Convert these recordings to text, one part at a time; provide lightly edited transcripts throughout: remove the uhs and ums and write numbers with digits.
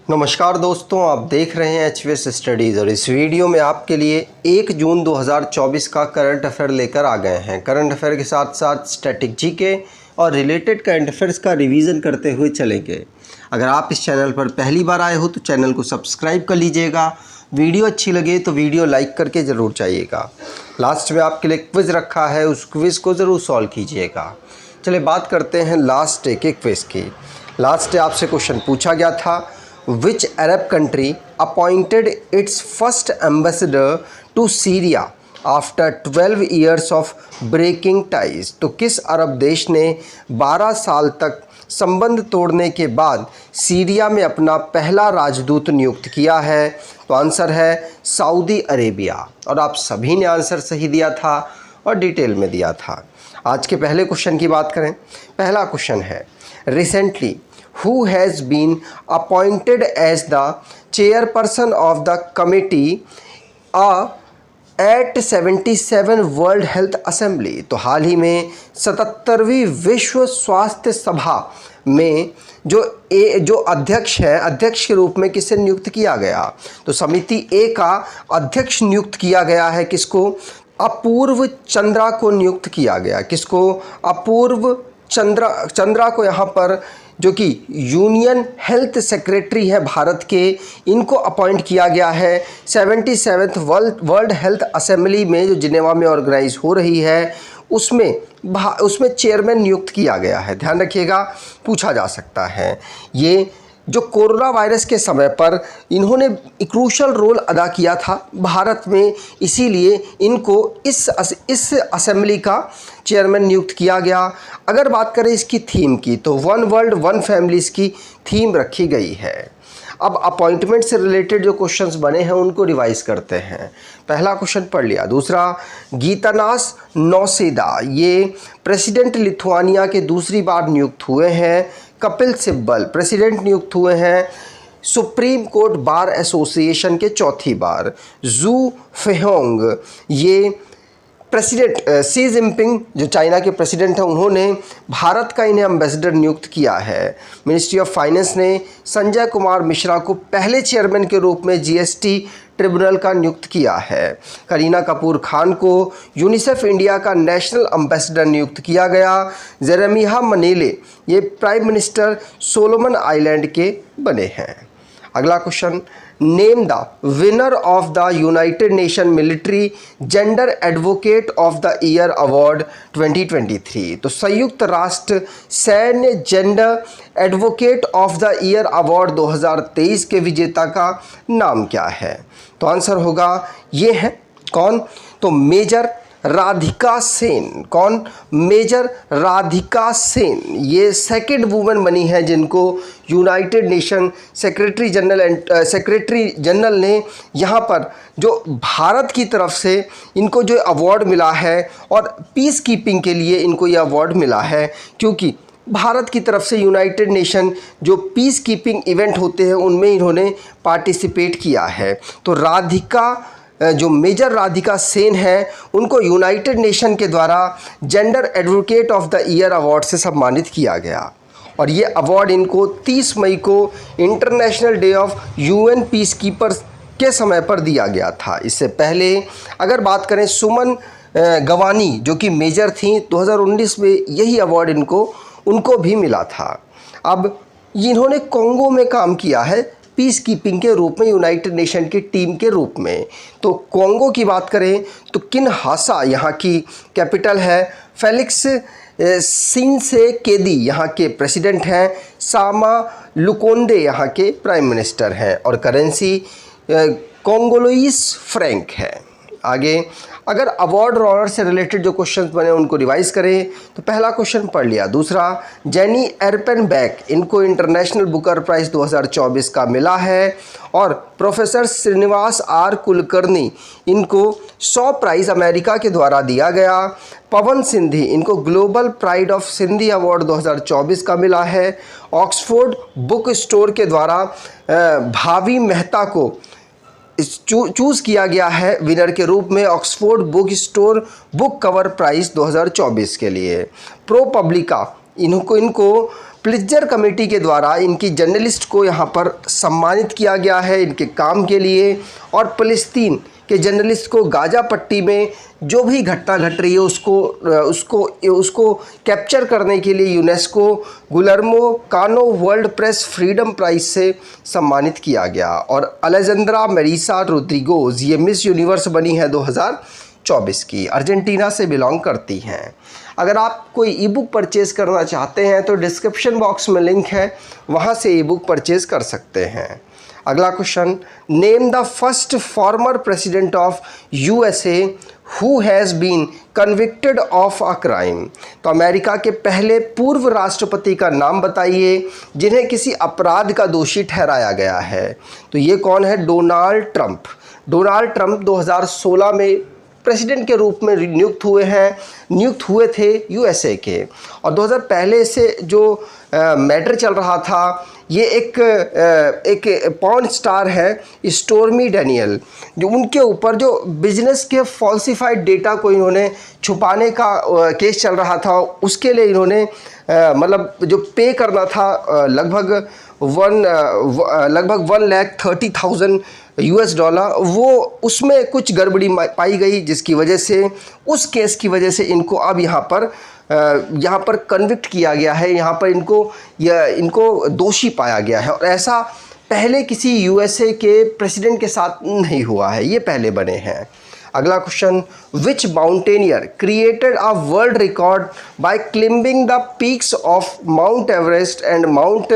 नमस्कार दोस्तों, आप देख रहे हैं HVS स्टडीज़ और इस वीडियो में आपके लिए 1 जून 2024 का करंट अफेयर लेकर आ गए हैं। करंट अफेयर के साथ साथ स्टैटिक जीके और रिलेटेड करंट अफेयर्स का रिवीजन करते हुए चलेंगे। अगर आप इस चैनल पर पहली बार आए हो तो चैनल को सब्सक्राइब कर लीजिएगा। वीडियो अच्छी लगे तो वीडियो लाइक करके ज़रूर जाइएगा। लास्ट में आपके लिए क्विज़ रखा है, उस क्विज़ को ज़रूर सॉल्व कीजिएगा। चलिए बात करते हैं लास्ट डे के क्विज़ की। लास्ट डे आपसे क्वेश्चन पूछा गया था, Which Arab country appointed its first ambassador to Syria after 12 years of breaking ties? तो किस अरब देश ने 12 साल तक संबंध तोड़ने के बाद सीरिया में अपना पहला राजदूत नियुक्त किया है? तो आंसर है सऊदी अरेबिया। और आप सभी ने आंसर सही दिया था और डिटेल में दिया था। आज के पहले क्वेश्चन की बात करें। पहला क्वेश्चन है, recently who has been appointed as the chairperson of the committee at 77 World Health Assembly? तो हाल ही में 77वीं विश्व स्वास्थ्य सभा में जो अध्यक्ष है, अध्यक्ष के रूप में किसे नियुक्त किया गया? तो समिति ए का अध्यक्ष नियुक्त किया गया है। किसको? अपूर्व चंद्रा को नियुक्त किया गया। किसको? अपूर्व चंद्रा को यहाँ पर, जो कि यूनियन हेल्थ सेक्रेटरी है भारत के, इनको अपॉइंट किया गया है 77th वर्ल्ड हेल्थ असेंबली में, जो जिनेवा में ऑर्गेनाइज हो रही है, उसमें चेयरमैन नियुक्त किया गया है। ध्यान रखिएगा, पूछा जा सकता है। ये जो कोरोना वायरस के समय पर इन्होंने क्रूशल रोल अदा किया था भारत में, इसीलिए इनको इस असेंबली का चेयरमैन नियुक्त किया गया। अगर बात करें इसकी थीम की, तो वन वर्ल्ड वन फैमिलीज़ की थीम रखी गई है। अब अपॉइंटमेंट से रिलेटेड जो क्वेश्चंस बने हैं उनको रिवाइज करते हैं। पहला क्वेश्चन पढ़ लिया। दूसरा, गीतानास नौसेदा ये प्रेसिडेंट लिथुआनिया के दूसरी बार नियुक्त हुए हैं। कपिल सिब्बल प्रेसिडेंट नियुक्त हुए हैं सुप्रीम कोर्ट बार एसोसिएशन के चौथी बार। जू फेहोंग ये प्रेसिडेंट, सी जिनपिंग जो चाइना के प्रेसिडेंट हैं, उन्होंने भारत का इन्हें एम्बेसडर नियुक्त किया है। मिनिस्ट्री ऑफ फाइनेंस ने संजय कुमार मिश्रा को पहले चेयरमैन के रूप में जीएसटी ट्रिब्यूनल का नियुक्त किया है। करीना कपूर खान को यूनिसेफ इंडिया का नेशनल एम्बेसडर नियुक्त किया गया। जेरेमिया मनेले ये प्राइम मिनिस्टर सोलोमन आइलैंड के बने हैं। अगला question, name the winner of the United nation military gender advocate of the year award 2023। तो संयुक्त राष्ट्र सैन्य gender advocate of the year award 2023 के विजेता का नाम क्या है? तो आंसर होगा, ये है कौन? तो मेजर राधिका सेन। कौन? मेजर राधिका सेन। ये सेकंड वुमेन बनी है जिनको यूनाइटेड नेशन सेक्रेटरी जनरल ने यहाँ पर जो भारत की तरफ से इनको जो अवार्ड मिला है, और पीस कीपिंग के लिए इनको ये अवार्ड मिला है, क्योंकि भारत की तरफ से यूनाइटेड नेशन जो पीस कीपिंग इवेंट होते हैं उनमें इन्होंने पार्टिसिपेट किया है। तो जो मेजर राधिका सेन है, उनको यूनाइटेड नेशन के द्वारा gender advocate of the year award से सम्मानित किया गया। और ये अवार्ड इनको 30 मई को international day of UN peace keepers के समय पर दिया गया था। इससे पहले अगर बात करें, सुमन गवानी जो कि मेजर थी, 2019 में यही अवार्ड उनको भी मिला था। अब इन्होंने कोंगो में काम किया है पीस कीपिंग के रूप में, यूनाइटेड नेशन की टीम के रूप में। तो कोंगो की बात करें तो किनहासा यहाँ की कैपिटल है। फेलिक्स सिनसेकेदी यहाँ के प्रेसिडेंट हैं। सामा लुकोंडे यहाँ के प्राइम मिनिस्टर हैं। और करेंसी कोंगोलोइस फ्रैंक है। आगे अगर अवार्ड और ऑनर से रिलेटेड जो क्वेश्चंस बने उनको रिवाइज करें तो पहला क्वेश्चन पढ़ लिया। दूसरा, जेनी एरपेनबैक इनको इंटरनेशनल बुकर प्राइज़ 2024 का मिला है। और प्रोफेसर श्रीनिवास आर कुलकर्णी इनको 100 प्राइज़ अमेरिका के द्वारा दिया गया। पवन सिंधी इनको global pride of Sindhi award 2024 का मिला है। ऑक्सफोर्ड बुक स्टोर के द्वारा भावी मेहता को चूज़ किया गया है विनर के रूप में Oxford book store book cover prize 2024 के लिए। प्रो पब्लिका इनको प्लित्जर कमेटी के द्वारा इनकी जर्नलिस्ट को यहाँ पर सम्मानित किया गया है इनके काम के लिए। और फ़लस्तीन के जर्नलिस्ट को गाज़ा पट्टी में जो भी घटना घट रही है उसको कैप्चर करने के लिए यूनेस्को गुलर्मो कानो वर्ल्ड प्रेस फ्रीडम प्राइज से सम्मानित किया गया। और अलेजेंड्रा मेरिसा रोड्रिगोज़ ये मिस यूनिवर्स बनी है 2024 की, अर्जेंटीना से बिलोंग करती हैं। अगर आप कोई ई बुक परचेज़ करना चाहते हैं तो डिस्क्रिप्शन बॉक्स में लिंक है, वहाँ से ई बुक परचेज़ कर सकते हैं। अगला question, name the first former president of USA who has been convicted of a crime. तो अमेरिका के पहले पूर्व राष्ट्रपति का नाम बताइए जिन्हें किसी अपराध का दोषी ठहराया गया है। तो ये कौन है? Donald Trump. डोनाल्ड ट्रंप 2016 में प्रेसिडेंट के रूप में नियुक्त हुए थे यूएसए के। और 2000 पहले से जो मैटर चल रहा था, ये एक पॉर्न स्टार है स्टोर्मी डेनियल, जो उनके ऊपर जो बिजनेस के फॉल्सिफाइड डेटा को इन्होंने छुपाने का केस चल रहा था। उसके लिए इन्होंने मतलब जो पे करना था लगभग 1,30,000 US डॉलर, वो उसमें कुछ गड़बड़ी पाई गई, जिसकी वजह से उस केस की वजह से इनको अब यहाँ पर कन्विक्ट किया गया है, यहाँ पर इनको दोषी पाया गया है। और ऐसा पहले किसी यूएसए के प्रेसिडेंट के साथ नहीं हुआ है, ये पहले बने हैं। अगला question, which mountaineer created a world record by climbing the peaks of Mount Everest and Mount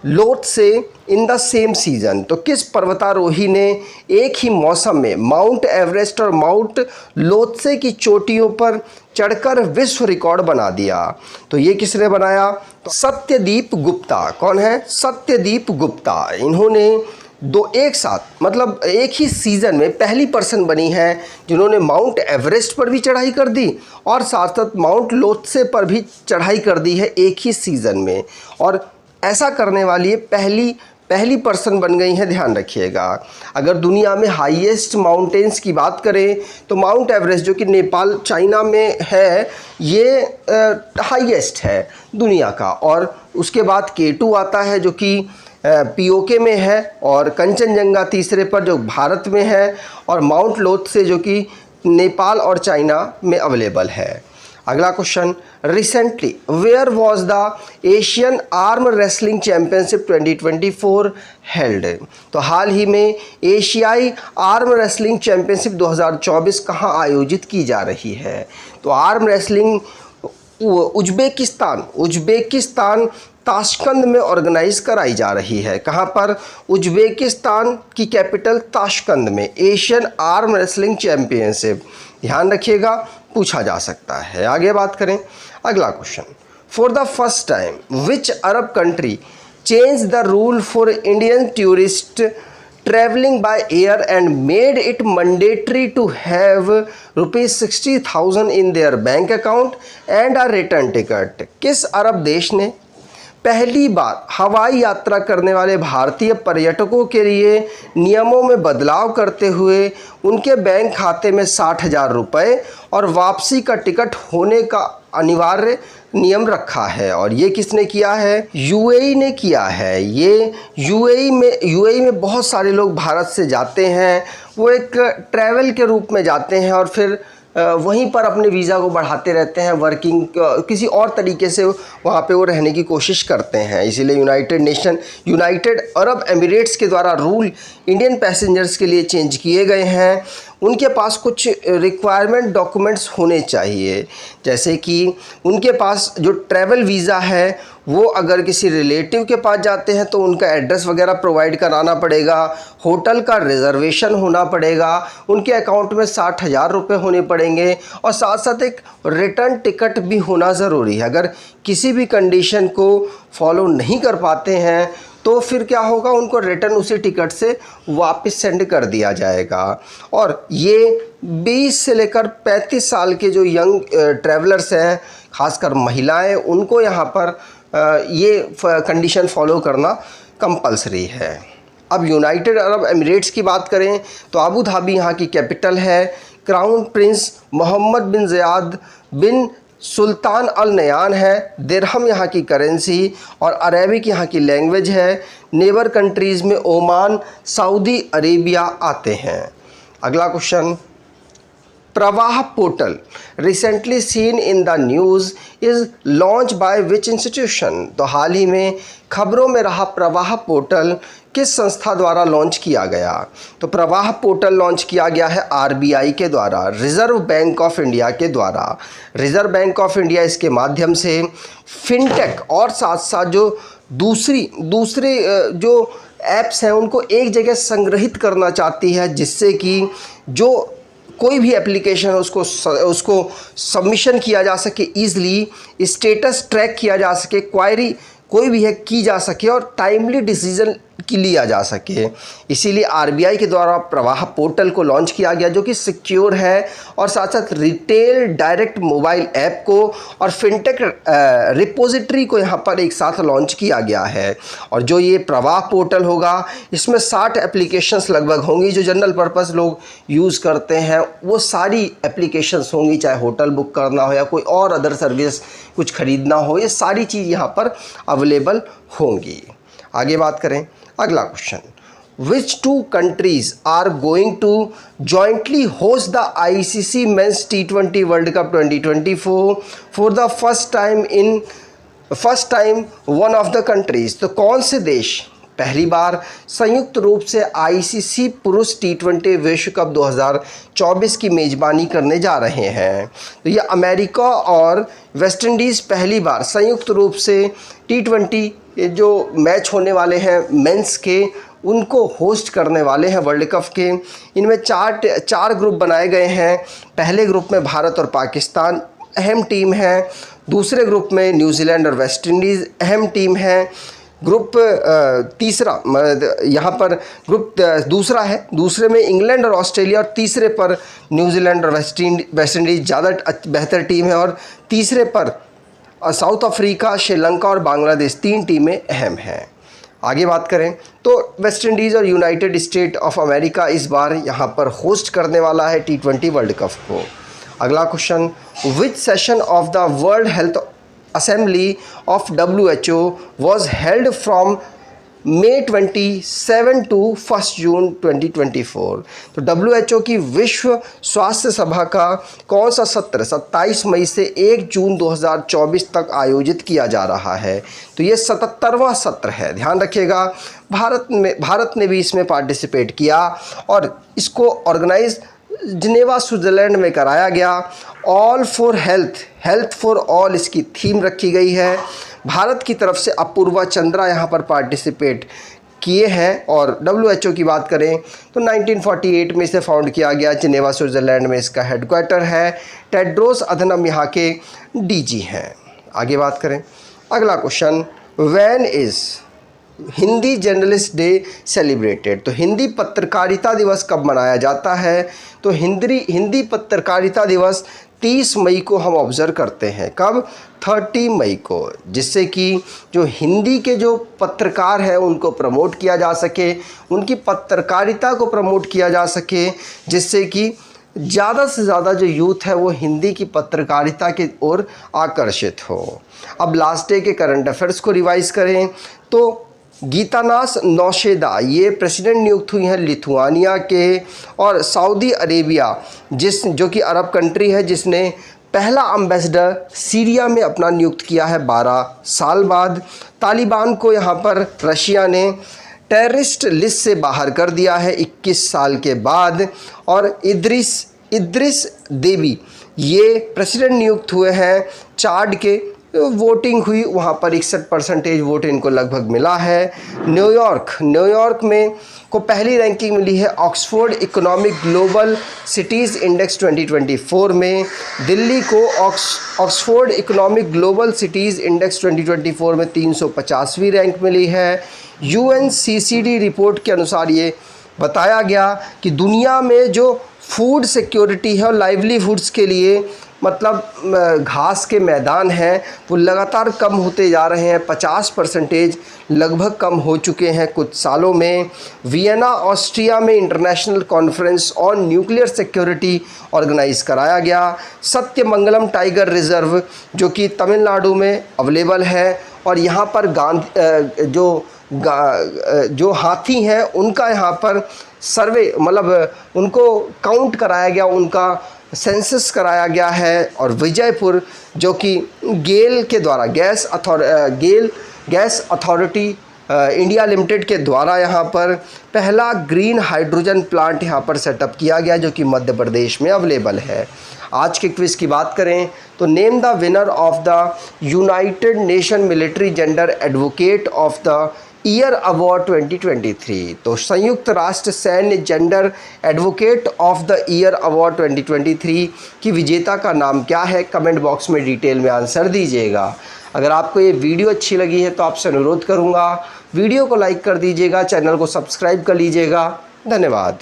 Lhotse in the same season. तो किस पर्वतारोही ने एक ही मौसम में माउंट एवरेस्ट और माउंट लोत्से की चोटियों पर चढ़कर विश्व रिकॉर्ड बना दिया? तो ये किसने बनाया? तो सत्यदीप गुप्ता। कौन है? सत्यदीप गुप्ता। इन्होंने एक साथ मतलब एक ही सीज़न में पहली पर्सन बनी है जिन्होंने माउंट एवरेस्ट पर भी चढ़ाई कर दी और साथ साथ माउंट लोत्से पर भी चढ़ाई कर दी है एक ही सीज़न में। और ऐसा करने वाली पहली पर्सन बन गई हैं, ध्यान रखिएगा। अगर दुनिया में हाईएस्ट माउंटेन्स की बात करें तो माउंट एवरेस्ट, जो कि नेपाल चाइना में है, ये हाईएस्ट है दुनिया का। और उसके बाद K2 आता है जो कि POK में है, और कंचनजंगा तीसरे पर जो भारत में है, और माउंट लोत्से जो कि नेपाल और चाइना में अवेलेबल है। अगला question, recently where was the Asian arm wrestling championship 2024 हेल्ड। तो हाल ही में एशियाई आर्म रेसलिंग चैम्पियनशिप 2024 कहाँ आयोजित की जा रही है? तो आर्म रेसलिंग उज्बेकिस्तान ताशकंद में ऑर्गेनाइज कराई जा रही है। कहाँ पर? उज्बेकिस्तान की कैपिटल ताशकंद में एशियन आर्म रेसलिंग चैम्पियनशिप, ध्यान रखिएगा, पूछा जा सकता है। आगे बात करें। अगला question, for the first time which Arab country change the rule for Indian tourist traveling by air and made it mandatory to have ₹60,000 in their bank account and a return ticket? किस अरब देश ने पहली बार हवाई यात्रा करने वाले भारतीय पर्यटकों के लिए नियमों में बदलाव करते हुए उनके बैंक खाते में 60,000 रुपये और वापसी का टिकट होने का अनिवार्य नियम रखा है? और ये किसने किया है? यूएई ने किया है। ये यूएई में बहुत सारे लोग भारत से जाते हैं, वो एक ट्रैवल के रूप में जाते हैं और फिर वहीं पर अपने वीज़ा को बढ़ाते रहते हैं, वर्किंग किसी और तरीके से वहाँ पे वो रहने की कोशिश करते हैं। इसीलिए यूनाइटेड अरब एमिरेट्स के द्वारा रूल इंडियन पैसेंजर्स के लिए चेंज किए गए हैं। उनके पास कुछ रिक्वायरमेंट डॉक्यूमेंट्स होने चाहिए, जैसे कि उनके पास जो ट्रैवल वीज़ा है वो अगर किसी रिलेटिव के पास जाते हैं तो उनका एड्रेस वगैरह प्रोवाइड कराना पड़ेगा, होटल का रिजर्वेशन होना पड़ेगा, उनके अकाउंट में 60,000 रुपये होने पड़ेंगे और साथ साथ एक रिटर्न टिकट भी होना ज़रूरी है। अगर किसी भी कंडीशन को फॉलो नहीं कर पाते हैं तो फिर क्या होगा, उनको रिटर्न उसी टिकट से वापस सेंड कर दिया जाएगा। और ये 20 से लेकर 35 साल के जो यंग ट्रैवलर्स हैं, खासकर महिलाएं, उनको यहाँ पर ये कंडीशन फॉलो करना कंपलसरी है। अब यूनाइटेड अरब एमिरेट्स की बात करें तो अबू धाबी यहाँ की कैपिटल है। क्राउन प्रिंस मोहम्मद बिन ज़याद बिन सुल्तान अल नयान है, दिरहम यहाँ की करेंसी और अरेबिक यहाँ की लैंग्वेज है। नेबर कंट्रीज़ में ओमान, सऊदी अरेबिया आते हैं। अगला क्वेश्चन, प्रवाह portal recently seen in the news is launch by which institution. तो हाल ही में खबरों में रहा प्रवाह पोर्टल किस संस्था द्वारा लॉन्च किया गया। तो प्रवाह पोर्टल लॉन्च किया गया है आरबीआई के द्वारा, रिज़र्व बैंक ऑफ इंडिया के द्वारा। रिज़र्व बैंक ऑफ इंडिया इसके माध्यम से फिनटेक और साथ साथ जो दूसरे जो ऐप्स हैं उनको एक जगह संग्रहित करना चाहती है, जिससे कि जो कोई भी एप्लीकेशन है उसको सबमिशन किया जा सके, ईज़िली स्टेटस ट्रैक किया जा सके, क्वायरी कोई भी है की जा सके और टाइमली डिसीजन की लिया जा सके। इसीलिए आरबीआई के द्वारा प्रवाह पोर्टल को लॉन्च किया गया, जो कि सिक्योर है और साथ साथ रिटेल डायरेक्ट मोबाइल ऐप को और फिनटेक रिपोजिटरी को यहाँ पर एक साथ लॉन्च किया गया है। और जो ये प्रवाह पोर्टल होगा इसमें 60 एप्लीकेशंस लगभग होंगी जो जनरल पर्पस लोग यूज़ करते हैं, वो सारी एप्लीकेशंस होंगी, चाहे होटल बुक करना हो या कोई और अदर सर्विस कुछ ख़रीदना हो, ये सारी चीज़ यहाँ पर अवेलेबल होंगी। आगे बात करें, अगला question, which two countries are going to jointly host the ICC men's T20 world cup 2024 for the first time one of the countries. तो कौन से देश पहली बार संयुक्त रूप से आईसीसी पुरुष T20 विश्व कप 2024 की मेज़बानी करने जा रहे हैं। तो ये अमेरिका और वेस्ट इंडीज़ पहली बार संयुक्त रूप से T20 जो मैच होने वाले हैं मेंस के, उनको होस्ट करने वाले हैं वर्ल्ड कप के। इनमें चार ग्रुप बनाए गए हैं। पहले ग्रुप में भारत और पाकिस्तान अहम टीम है, दूसरे ग्रुप में न्यूजीलैंड और वेस्ट इंडीज़ अहम टीम है, ग्रुप तीसरा यहाँ पर ग्रुप दूसरा है, दूसरे में इंग्लैंड और ऑस्ट्रेलिया और तीसरे पर न्यूजीलैंड और वेस्ट इंडीज़ ज़्यादा बेहतर टीम है और तीसरे पर साउथ अफ्रीका, श्रीलंका और बांग्लादेश 3 टीमें अहम हैं। आगे बात करें तो वेस्ट इंडीज़ और यूनाइटेड स्टेट ऑफ अमेरिका इस बार यहाँ पर होस्ट करने वाला है T20 वर्ल्ड कप को। अगला question, which session of the world health assembly of WHO was held from May 27 to 1 जून 2024। तो WHO की विश्व स्वास्थ्य सभा का कौन सा सत्र 27 मई से 1 जून 2024 तक आयोजित किया जा रहा है। तो ये 77वां सत्र है, ध्यान रखिएगा। भारत ने भी इसमें पार्टिसिपेट किया और इसको ऑर्गेनाइज जिनेवा स्विट्ज़रलैंड में कराया गया। All for health, health for all इसकी थीम रखी गई है। भारत की तरफ से अपूर्वा चंद्रा यहाँ पर पार्टिसिपेट किए हैं। और WHO की बात करें तो 1948 में इसे फाउंड किया गया, जिनेवा स्विट्ज़रलैंड में इसका हेडक्वार्टर है। टेड्रोस अधनम यहाँ के DG हैं। आगे बात करें, अगला question, when is Hindi journalist day celebrated. तो हिंदी पत्रकारिता दिवस कब मनाया जाता है। तो हिंदी पत्रकारिता दिवस 30 मई को हम ऑब्ज़र्व करते हैं। कब? 30 मई को, जिससे कि जो हिंदी के जो पत्रकार हैं उनको प्रमोट किया जा सके, उनकी पत्रकारिता को प्रमोट किया जा सके, जिससे कि ज़्यादा से ज़्यादा जो यूथ है वो हिंदी की पत्रकारिता की ओर आकर्षित हो। अब लास्ट डे के करंट अफेयर्स को रिवाइज़ करें तो गीतानास नौशेदा ये प्रेसिडेंट नियुक्त हुई हैं लिथुआनिया के, और सऊदी अरेबिया जो कि अरब कंट्री है जिसने पहला एम्बेसडर सीरिया में अपना नियुक्त किया है 12 साल बाद। तालिबान को यहाँ पर रशिया ने टेररिस्ट लिस्ट से बाहर कर दिया है 21 साल के बाद। और इद्रिस देवी ये प्रेसिडेंट नियुक्त हुए हैं चाड के। वोटिंग हुई वहाँ पर 61% वोट इनको लगभग मिला है। न्यूयॉर्क में को पहली रैंकिंग मिली है Oxford economic global cities index 2024 में। दिल्ली को Oxford economic global cities index 2024 में 350वीं रैंक मिली है। UNCCD रिपोर्ट के अनुसार ये बताया गया कि दुनिया में जो फूड सिक्योरिटी है और लाइवलीहुड्स के लिए मतलब घास के मैदान हैं वो लगातार कम होते जा रहे हैं। 50% लगभग कम हो चुके हैं कुछ सालों में। वियना ऑस्ट्रिया में international conference on nuclear security organise कराया गया। सत्यमंगलम टाइगर रिजर्व जो कि तमिलनाडु में अवेलेबल है, और यहाँ पर जो हाथी हैं उनका यहाँ पर सर्वे मतलब उनको काउंट कराया गया, उनका सेंसस कराया गया है। और विजयपुर जो कि गेल के द्वारा गैस अथॉरिटी इंडिया लिमिटेड के द्वारा यहाँ पर पहला ग्रीन हाइड्रोजन प्लांट यहाँ पर सेटअप किया गया जो कि मध्य प्रदेश में अवेलेबल है। आज के क्विज़ की बात करें तो name the winner of the United nation military gender advocate of the year award 2023। तो संयुक्त राष्ट्र सैन्य gender advocate of the year award 2023 की विजेता का नाम क्या है? कमेंट बॉक्स में डिटेल में आंसर दीजिएगा। अगर आपको ये वीडियो अच्छी लगी है तो आपसे अनुरोध करूँगा वीडियो को लाइक कर दीजिएगा, चैनल को सब्सक्राइब कर लीजिएगा। धन्यवाद।